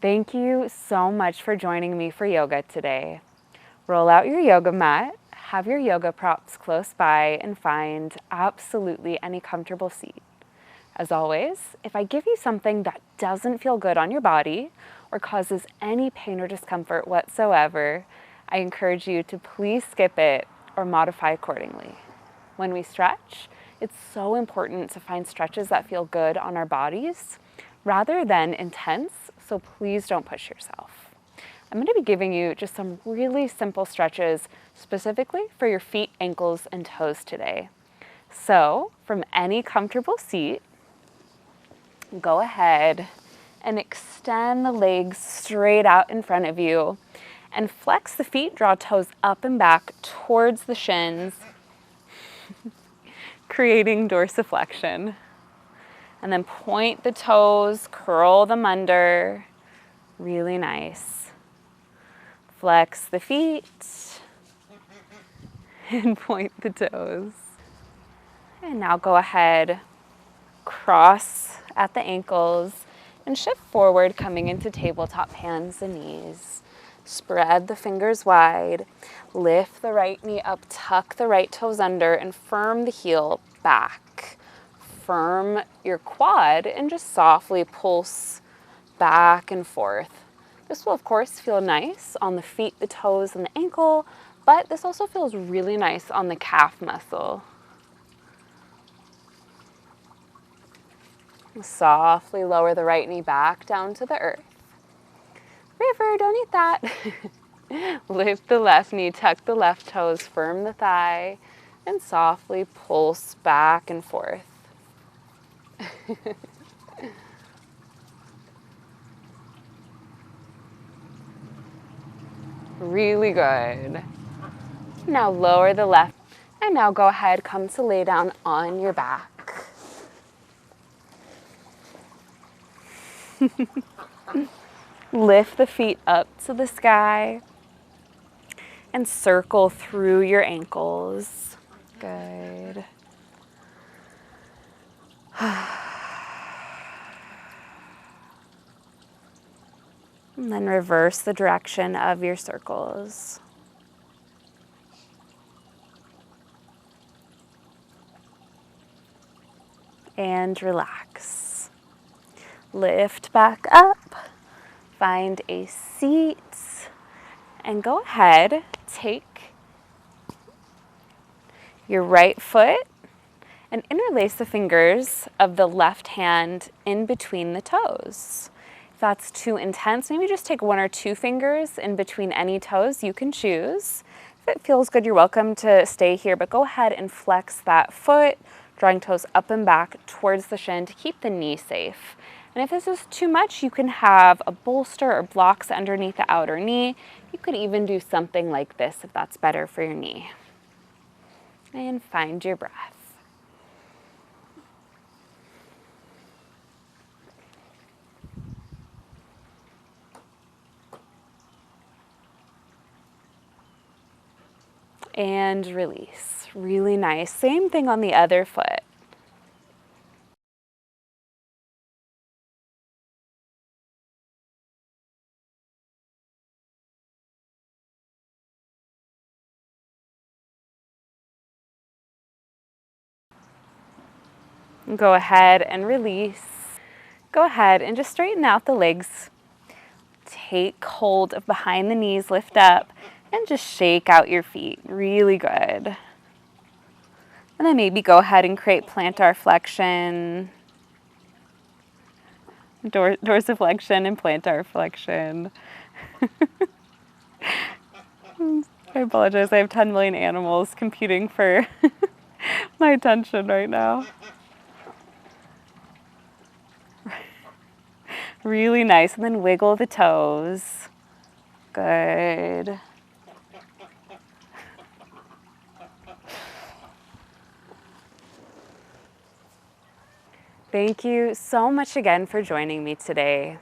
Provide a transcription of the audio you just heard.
Thank you so much for joining me for yoga today. Roll out your yoga mat, have your yoga props close by, and find absolutely any comfortable seat. As always, if I give you something that doesn't feel good on your body or causes any pain or discomfort whatsoever, I encourage you to please skip it or modify accordingly. When we stretch, it's so important to find stretches that feel good on our bodies rather than intense, so please don't push yourself. I'm going to be giving you just some really simple stretches specifically for your feet, ankles, and toes today. So, from any comfortable seat, go ahead and extend the legs straight out in front of you and flex the feet, draw toes up and back towards the shins, creating dorsiflexion. And then point the toes, curl them under, really nice. Flex the feet and point the toes. And now go ahead, cross at the ankles and shift forward, coming into tabletop hands and knees. Spread the fingers wide, lift the right knee up, tuck the right toes under, and firm the heel back. Firm your quad and just softly pulse back and forth. This will, of course, feel nice on the feet, the toes, and the ankle, but this also feels really nice on the calf muscle. Softly lower the right knee back down to the earth. River, don't eat that. Lift the left knee, tuck the left toes, firm the thigh, and softly pulse back and forth. Really good. Now lower the left, and now go ahead, come to lay down on your back. Lift the feet up to the sky and circle through your ankles. Good. And then reverse the direction of your circles. And relax. Lift back up, find a seat, and go ahead, take your right foot and interlace the fingers of the left hand in between the toes. If that's too intense, maybe just take one or two fingers in between any toes. You can choose. If it feels good, you're welcome to stay here, but go ahead and flex that foot, drawing toes up and back towards the shin to keep the knee safe. And if this is too much, you can have a bolster or blocks underneath the outer knee. You could even do something like this if that's better for your knee. And find your breath. And release. Really nice. Same thing on the other foot. Go ahead and release. Go ahead and just straighten out the legs. Take hold of behind the knees, lift up, and just shake out your feet. Really good. And then maybe go ahead and create plantar flexion, dorsiflexion, and plantar flexion. I apologize, I have 10 million animals competing for my attention right now. Really nice. And then wiggle the toes. Good. Thank you so much again for joining me today.